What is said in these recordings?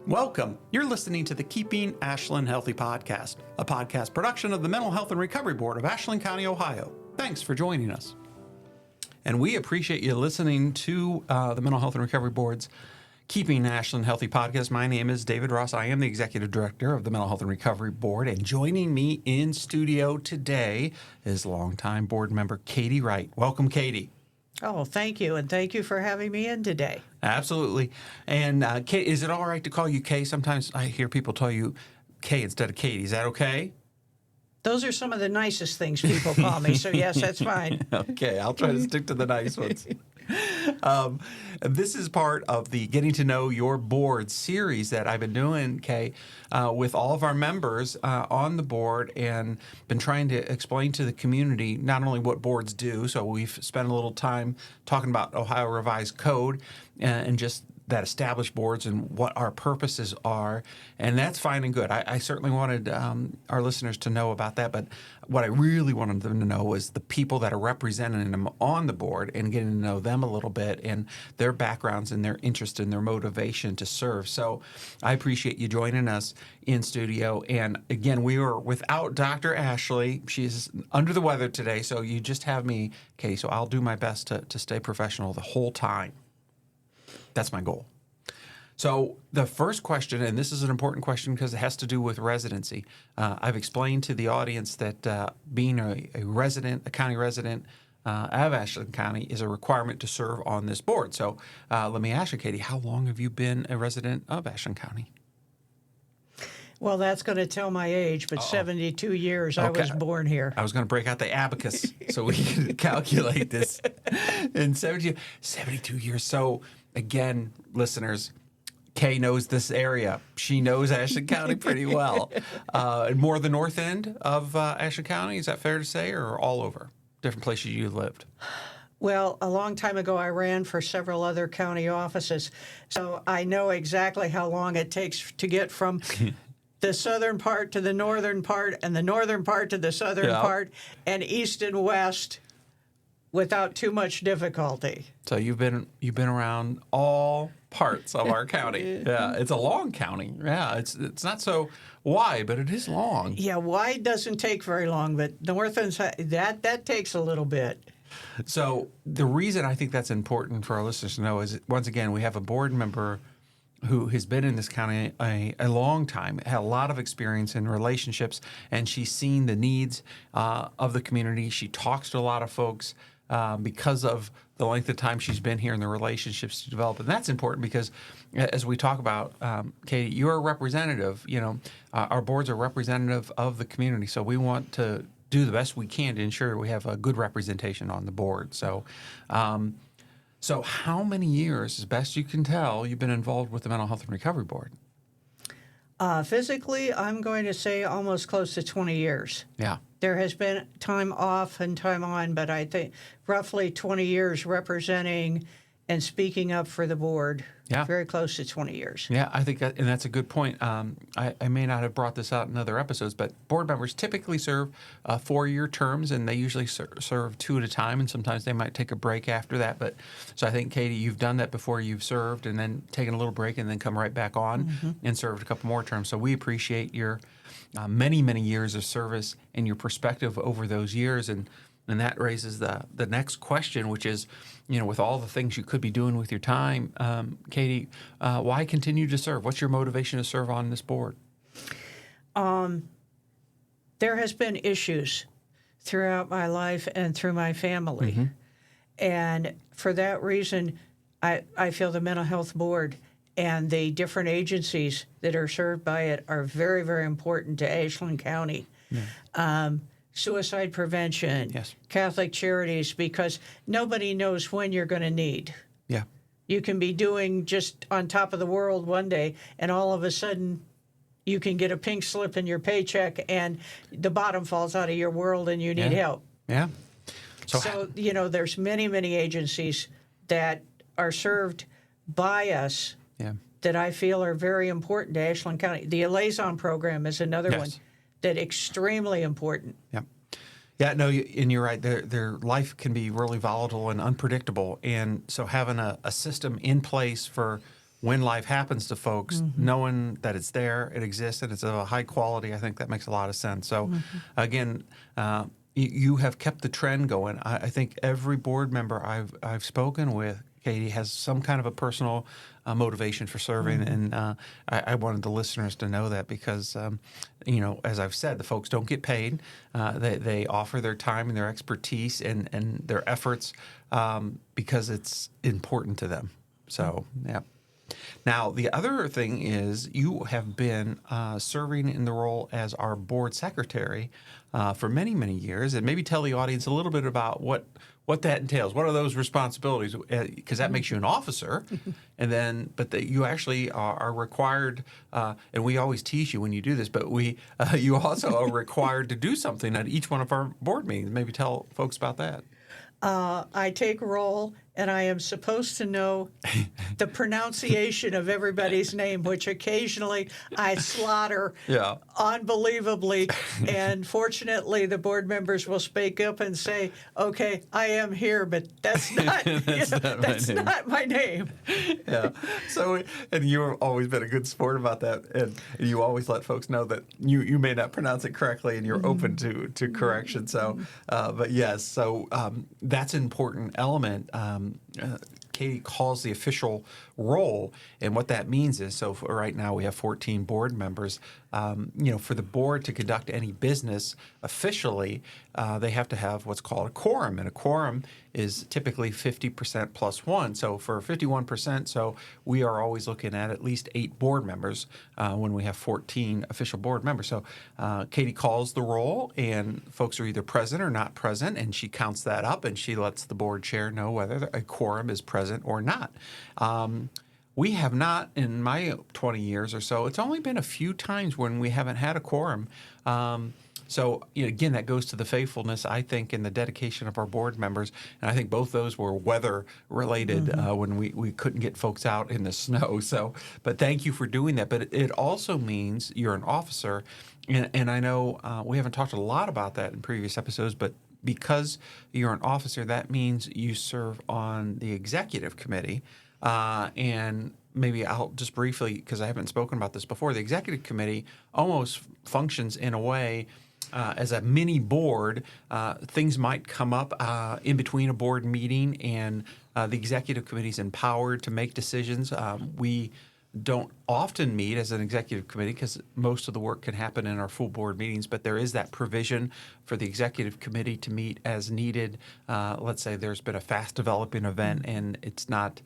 Welcome. You're listening to the Keeping Ashland Healthy podcast, a podcast production of the Mental Health and Recovery Board of Ashland County, Ohio. Thanks for joining us. And we appreciate you listening to the Mental Health and Recovery Board's Keeping Ashland Healthy podcast. My name is David Ross. I am the Executive Director of the Mental Health and Recovery Board. And joining me in studio today is longtime board member Katie Wright. Welcome, Katie. Oh, thank you, and thank you for having me in today. Absolutely. And Kate, is it all right to call you Kay? Sometimes I hear people tell you Kay instead of Katie. Is that okay? Those are some of the nicest things people call me, so yes, that's fine. Okay, I'll try to stick to the nice ones. This is part of the Getting to Know Your Board series that I've been doing, Kay, with all of our members on the board, and been trying to explain to the community not only what boards do, so we've spent a little time talking about Ohio Revised Code and just that established boards and what our purposes are, and that's fine and good. I certainly wanted our listeners to know about that, but what I really wanted them to know was the people that are representing them on the board and getting to know them a little bit and their backgrounds and their interest and their motivation to serve. So I appreciate you joining us in studio. And again, we were without Dr. Ashley. She's under the weather today, so you just have me, Katie, so I'll do my best to stay professional the whole time. That's my goal. So the first question, and this is an important question because it has to do with residency. I've explained to the audience that being a resident, a county resident of Ashland County is a requirement to serve on this board. So let me ask you, Katie, how long have you been a resident of Ashland County? Well, that's going to tell my age, but 72 years. Okay. I was born here. I was going to break out the abacus so we can calculate this. In 72 years. So again, listeners, Kay knows this area. She knows Ashland County pretty well. More the north end of Ashland County, is that fair to say, or all over? Different places you lived? Well, a long time ago, I ran for several other county offices, so I know exactly how long it takes to get from the southern part to the northern part, and the northern part to the southern part, and east and west without too much difficulty. So you've been around all parts of our county. Yeah, it's a long county. Yeah, it's not so wide, but it is long. Yeah, wide doesn't take very long, but north and south, that takes a little bit. So the reason I think that's important for our listeners to know is, once again, we have a board member who has been in this county a long time, had a lot of experience in relationships, and she's seen the needs of the community. She talks to a lot of folks because of the length of time she's been here and the relationships to develop. And that's important because, as we talk about, Katie, you're a representative. You know, our boards are representative of the community, so we want to do the best we can to ensure we have a good representation on the board. So how many years, as best you can tell, you've been involved with the Mental Health and Recovery Board? Physically, I'm going to say almost close to 20 years. Yeah. There has been time off and time on, but I think roughly 20 years representing and speaking up for the board. Yeah. Very close to 20 years. Yeah, I think and that's a good point. I may not have brought this out in other episodes, but board members typically serve 4-year terms, and they usually serve 2 at a time, and sometimes they might take a break after that. But so I think, Katie, you've done that before. You've served and then taken a little break and then come right back on and served a couple more terms. So we appreciate your many, many years of service and your perspective over those years. And that raises the next question, which is, you know, with all the things you could be doing with your time, Katie, why continue to serve? What's your motivation to serve on this board? There has been issues throughout my life and through my family. Mm-hmm. And for that reason, I feel the Mental Health Board and the different agencies that are served by it are very, very important to Ashland County. Yeah. Suicide prevention, yes. Catholic Charities, because nobody knows when you're going to need. Yeah. You can be doing just on top of the world one day, and all of a sudden you can get a pink slip in your paycheck, and the bottom falls out of your world, and you need help. Yeah. So, you know, there's many, many agencies that are served by us that I feel are very important to Ashland County. The Liaison Program is another one. That extremely important. Yeah. Yeah, no, and you're right. Their life can be really volatile and unpredictable. And so having a system in place for when life happens to folks, knowing that it's there, it exists, and it's of a high quality, I think that makes a lot of sense. So, again, you have kept the trend going. I think every board member I've spoken with, Katie, has some kind of a personal motivation for serving, and I wanted the listeners to know that because, as I've said, the folks don't get paid. They offer their time and their expertise and their efforts because it's important to them. So, yeah. Now, the other thing is you have been serving in the role as our board secretary for many, many years, and maybe tell the audience a little bit about what that entails. What are those responsibilities? Because that makes you an officer, and then, but that you actually are required, and we always tease you when you do this, but you also are required to do something at each one of our board meetings. Maybe tell folks about that. I take roll, and I am supposed to know the pronunciation of everybody's name, which occasionally I slaughter unbelievably. And fortunately, the board members will speak up and say, "Okay, I am here, but that's not not my name." Yeah. So, and you've always been a good sport about that, and you always let folks know that you may not pronounce it correctly, and you're open to correction. So, but yes, so that's an important element. Katie calls the official role, and what that means is, so for right now we have 14 board members. For the board to conduct any business officially, they have to have what's called a quorum, and a quorum is typically 50% plus one. So for 51%, so we are always looking at least 8 board members when we have 14 official board members. So Katie calls the roll, and folks are either present or not present, and she counts that up, and she lets the board chair know whether a quorum is present or not. We have not, in my 20 years or so, it's only been a few times when we haven't had a quorum. So, again, that goes to the faithfulness, I think, and the dedication of our board members. And I think both those were weather-related when we couldn't get folks out in the snow. So, but thank you for doing that. But it also means you're an officer. And I know we haven't talked a lot about that in previous episodes, but because you're an officer, that means you serve on the executive committee. And maybe I'll just briefly, because I haven't spoken about this before, the executive committee almost functions in a way as a mini board. Things might come up in between a board meeting, and the executive committee is empowered to make decisions. We don't often meet as an executive committee because most of the work can happen in our full board meetings, but there is that provision for the executive committee to meet as needed. Let's say there's been a fast developing event and it's not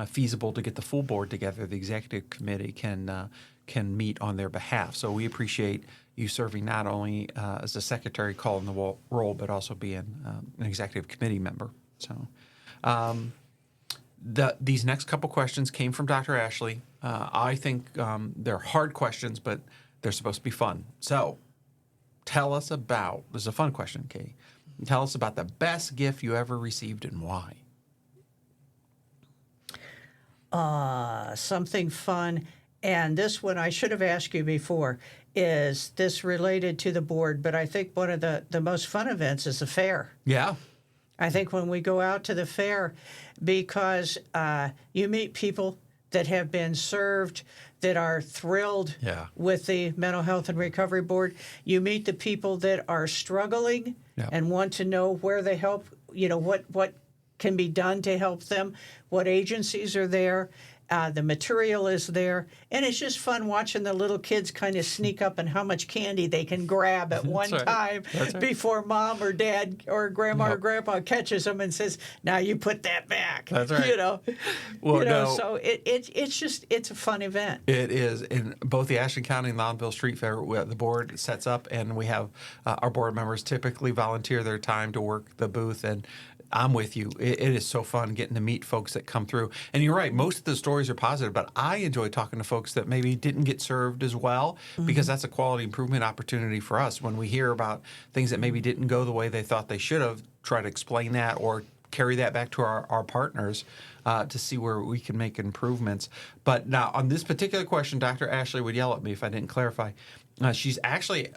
feasible to get the full board together. The executive committee can meet on their behalf. So we appreciate you serving not only as a secretary calling the roll, but also being an executive committee member. So these next couple questions came from Dr. Ashley. I think they're hard questions, but they're supposed to be fun. So tell us about, this is a fun question, Katie. Tell us about the best gift you ever received and why. Something fun. And this one I should have asked you before. Is this related to the board? But I think one of the most fun events is the fair. Yeah. I think when we go out to the fair, because you meet people that have been served, that are thrilled with the Mental Health and Recovery Board. You meet the people that are struggling and want to know where they help, what can be done to help them, what agencies are there. The material is there, and it's just fun watching the little kids kind of sneak up and how much candy they can grab at one time before mom or dad or grandma or grandpa catches them and says, "Now you put that back." That's right. Well, so it's a fun event. It is. In both the Ashland County and Loudonville Street Fair, the board sets up, and we have our board members typically volunteer their time to work the booth, and I'm with you. It is so fun getting to meet folks that come through. And you're right, most of the stories are positive, but I enjoy talking to folks that maybe didn't get served as well, because that's a quality improvement opportunity for us. When we hear about things that maybe didn't go the way they thought they should have, try to explain that or carry that back to our partners to see where we can make improvements. But now, on this particular question, Dr. Ashley would yell at me if I didn't clarify. She's actually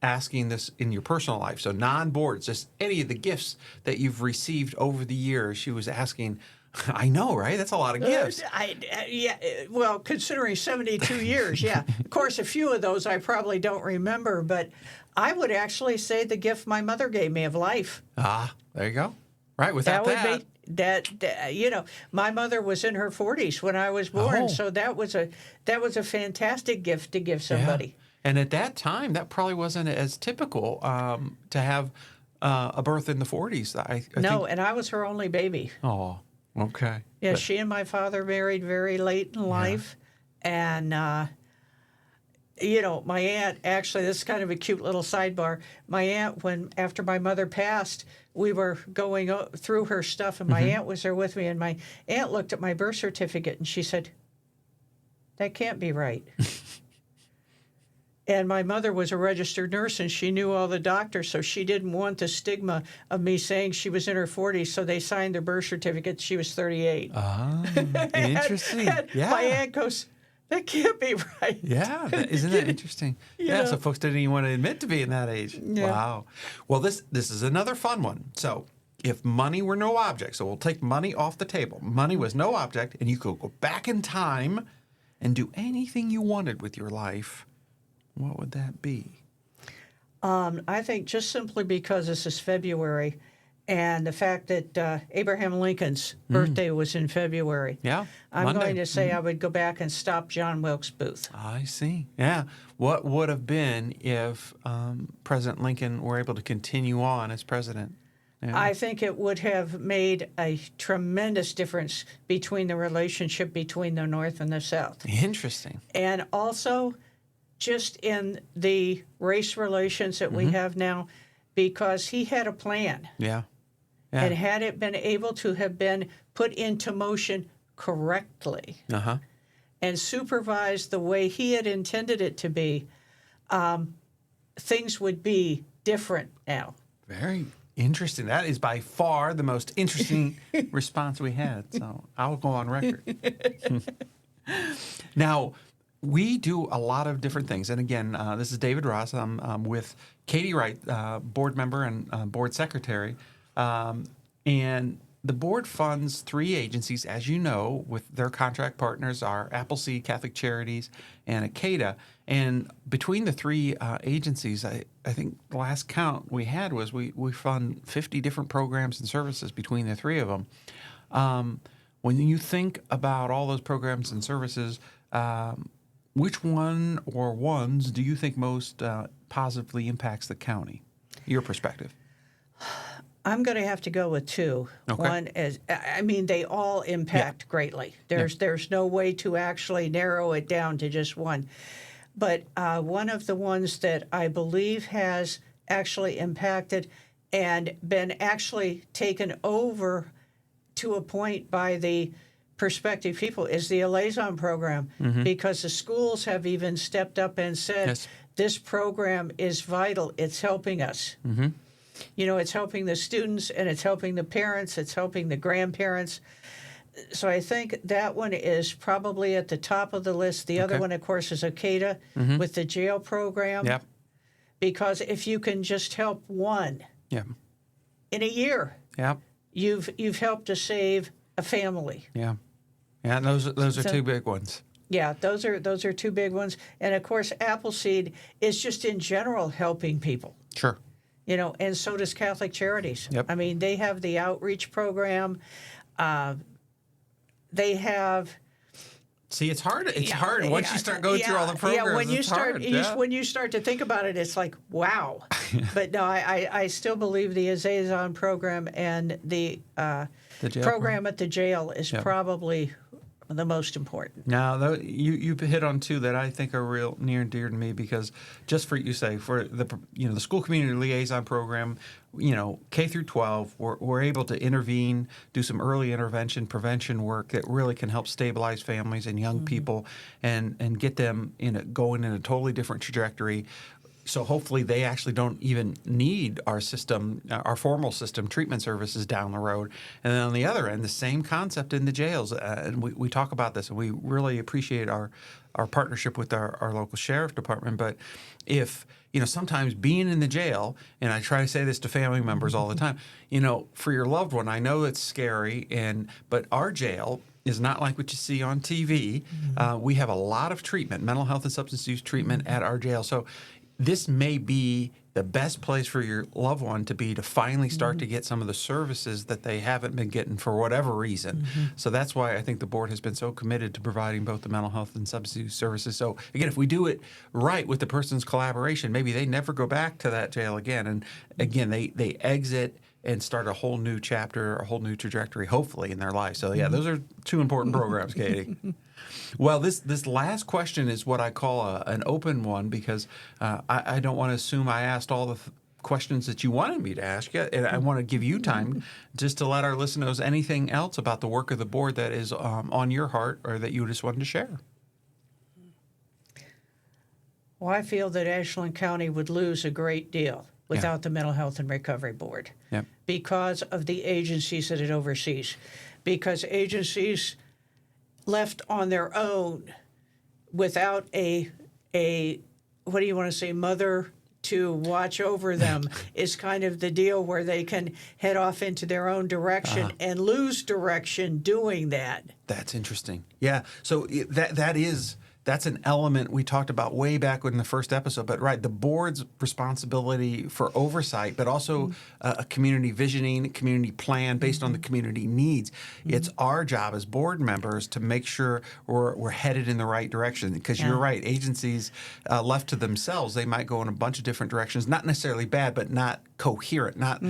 asking this in your personal life, so non-boards, just any of the gifts that you've received over the years. She was asking, I know, right? That's a lot of gifts. Well, considering 72 years, yeah. Of course, a few of those I probably don't remember, but I would actually say the gift my mother gave me of life. Ah, there you go. Right, without that. My mother was in her 40s when I was born, Oh. so that was a fantastic gift to give somebody. Yeah. And at that time, that probably wasn't as typical to have a birth in the 40s. I No, think. and I was her only baby. Oh, okay. Yeah, But- she and my father married very late in life, and my aunt, actually, this is kind of a cute little sidebar. My aunt, after my mother passed, we were going through her stuff, and my aunt was there with me, and my aunt looked at my birth certificate, and she said, "That can't be right." And my mother was a registered nurse, and she knew all the doctors, so she didn't want the stigma of me saying she was in her 40s, so they signed their birth certificate. She was 38. Ah, interesting. And Yeah. my aunt goes, "That can't be right." Yeah, isn't that interesting? Yeah, so folks didn't even want to admit to being that age. Yeah. Wow. Well, this is another fun one. So if money were no object, so we'll take money off the table. Money was no object, and you could go back in time and do anything you wanted with your life, what would that be? I think just simply because this is February and the fact that Abraham Lincoln's birthday was in February. Yeah, I'm Monday. going to say I would go back and stop John Wilkes Booth. I see. Yeah. What would have been if President Lincoln were able to continue on as president? Yeah. I think it would have made a tremendous difference between the relationship between the North and the South. Interesting. And also just in the race relations that we have now, because he had a plan. Yeah. And had it been able to have been put into motion correctly Uh-huh. and supervised the way he had intended it to be, things would be different now. Very interesting. That is by far the most interesting response we had. So I'll go on record. Now, we do a lot of different things. And again, this is David Ross. I'm with Katie Wright, board member and board secretary. And the board funds 3 agencies, as you know, with their contract partners are Appleseed Catholic Charities and Acada. And between the 3 agencies, I think the last count we had was we fund 50 different programs and services between the 3 of them. When you think about all those programs and services, which one or ones do you think most positively impacts the county? Your perspective. I'm going to have to go with 2. Okay. One is, they all impact greatly. There's no way to actually narrow it down to just one. But one of the ones that I believe has actually impacted and been actually taken over to a point by the prospective people is the liaison program, because the schools have even stepped up and said, Yes. this program is vital. It's helping us. It's helping the students, and it's helping the parents, it's helping the grandparents. So I think that one is probably at the top of the list. The other one, of course, is Acada with the jail program. Yep. Because if you can just help one Yeah. in a year, Yep. you've helped to save a family. Yeah. Yeah. Those are So- 2 big ones. Yeah, those are 2 big ones. And of course, Appleseed is just in general helping people. Sure. And so does Catholic Charities. Yep. They have the outreach program. They have. See, it's hard. It's hard once you start going through all the programs. Yeah, when you it's start hard. Yeah. when you start to think about it, it's like wow. But no, I still believe the liaison program and the jail program at the jail is Yep. probably the most important. Now, you hit on 2 that I think are real near and dear to me, because just for the school community liaison program, K through 12, we're able to intervene, do some early intervention, prevention work that really can help stabilize families and young people and get them going in a totally different trajectory. So hopefully they actually don't even need our system, our formal system treatment services down the road. And then on the other end, the same concept in the jails. And we talk about this, and we really appreciate our partnership with our local sheriff department. But if, sometimes being in the jail, and I try to say this to family members all the time, for your loved one, I know it's scary, but our jail is not like what you see on TV. We have a lot of treatment, mental health and substance use treatment at our jail. So this may be the best place for your loved one to finally start to get some of the services that they haven't been getting for whatever reason. So that's why I think the board has been so committed to providing both the mental health and substance use services. So again, if we do it right with the person's collaboration, maybe they never go back to that jail again. And again, they exit and start a whole new chapter, a whole new trajectory, hopefully, in their life. So yeah, those are two important programs, Katie. Well, this last question is what I call an open one, because I don't want to assume I asked all the questions that you wanted me to ask you, and I want to give you time just to let our listeners know anything else about the work of the board that is on your heart or that you just wanted to share. Well, I feel that Ashland County would lose a great deal without the Mental Health and Recovery Board because of the agencies that it oversees. Because agencies left on their own without a what do you want to say, mother to watch over them is kind of the deal where they can head off into their own direction and lose direction doing that. That's interesting. Yeah. So that's an element we talked about way back in the first episode. But right, the board's responsibility for oversight, but also a community visioning, community plan based on the community needs. It's our job as board members to make sure we're headed in the right direction. Because you're right, agencies left to themselves, they might go in a bunch of different directions. Not necessarily bad, but not coherent, not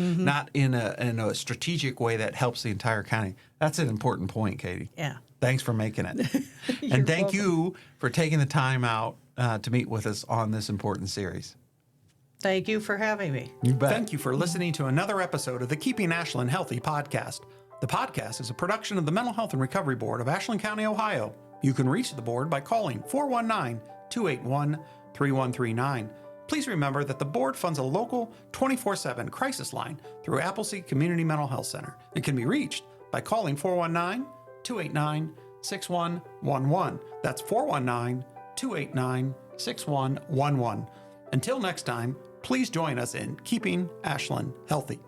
in a strategic way that helps the entire county. That's an important point, Katie. Yeah. Thanks for making it. And thank you for taking the time out to meet with us on this important series. Thank you for having me. You bet. Thank you for listening to another episode of the Keeping Ashland Healthy podcast. The podcast is a production of the Mental Health and Recovery Board of Ashland County, Ohio. You can reach the board by calling 419-281-3139. Please remember that the board funds a local 24/7 crisis line through Appleseed Community Mental Health Center. It can be reached by calling 419-289-6111. That's 419-289-6111. Until next time, please join us in Keeping Ashland Healthy.